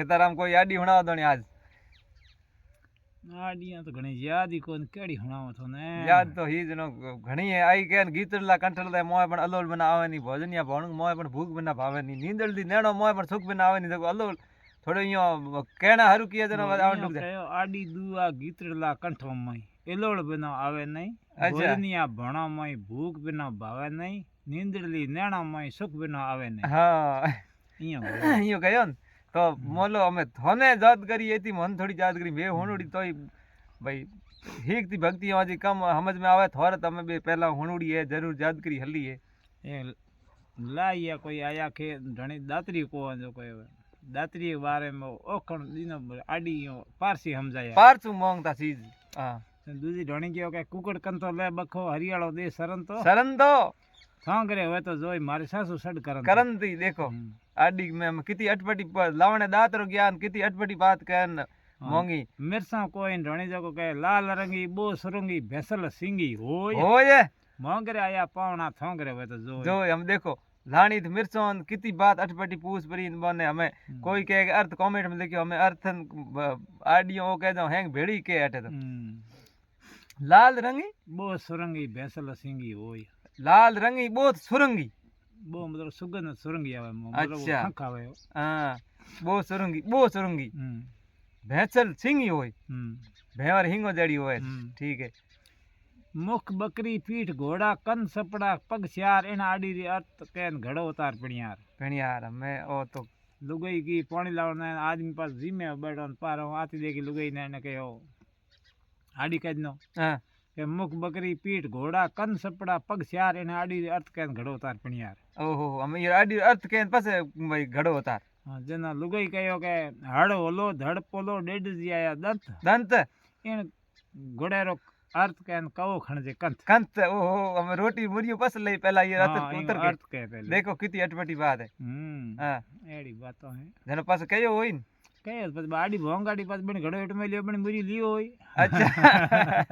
खेताराम कोई आडी हुणाव दो आज आडियां तो घणी याद ही कोन केड़ी हुणाव तो ने याद तो ही जनो घणी है आई के गीतड़ला कंठलदा मोय पण अलोल बना आवे नी भोजनिया भोण मोय पण भूख बिना भावे नी नींदल दी नेणो मोय पण सुख बिना आवे नी देखो अलोल थोड़ो यो कहना हरु किया जनो आवन डुक कयो आडी दुआ गीतड़ला कंठो मई एलोळ बिना आवे नहीं अच्छा। भोजनिया भोणा मई भूख बिना भावे नहीं नींदड़ली नेणा मई सुख बिना आवे नहीं हां इयो यो कयो तो मोलो અમે થોને याद करी एती मन थोड़ी याद करी बे हुणुड़ी तोय भाई ठीक थी भक्ति आजी कम समझ में आवे थोर तमे बे पहला हुणुड़ी है जरूर याद करी हली है ए लाया कोई आया के घणी दातरी को जो कोई दातरी के बारे में ओखण दीनो आडी पारसी समझाया पारसू मोंगता चीज हां दूजी ढोणी कहो के कुकड़ कंतो ले बखो हरियाळो दे सरन तो थांगरे होय तो जोई मारी सासू सड करन थी देखो आडी में कितनी अटपटी लावणे दातरो ज्ञान कितनी अटपटी बात कहन मोंगी मिर्सा कोई ढोणी जको के लाल रंगी बो सुरंगी भैसल सिंगी होय मोंगरे आया पावना थांगरे होय तो जो हम देखो लाणी मिर्चों कितनी बात अटपटी पूछ परी बने हमें कोई कहे अर्थ कमेंट में लिखियो हमें अर्थन आडियो कह दो हैंग भेड़ी के हटे तो लाल रंगी बो सुरंगी भैसल सिंगी होय लाल रंगी बो सुरंगी बो मतलब सुगंध सुरंगी आवे अच्छा खंख आवे हां बो सुरंगी भैंसल सिंगी होय भेवर हिंगो जड़ी होय ठीक है मुख बकरी पीठ घोड़ा कन सपड़ा पग श्यार इन आडी री अर्थ कैन घड़ो उतार पिणियार मैं ओ तो लुगाई की पानी लावना आदमी पास जिमे बैठन पारो आती देखी लुगाई ने कहो आडी कजनो हां के मुख बकरी पीठ घोड़ा कन सपड़ा पग श्यार इन आडी री अर्थ कैन घड़ो उतार पिणियार ओहो हम ये आडी अर्थ कैन पासे भाई घड़ो उतार जना लुगाई कहो के हड़ होलो धड़ पोलो डेड जी आया दंत इन घोड़ेरो अर्थ कैन कवो खणजे कंत ओहो हम रोटी मुरियो पस ले पहला ये अर्थ कह पहले देखो कितनी अटपटी बात है हां एड़ी बातो है जनो पास कयो होई कहे बस बाडी भोंगाडी पास बन घड़ो हेठ में लियो बन मुरी लियो होई अच्छा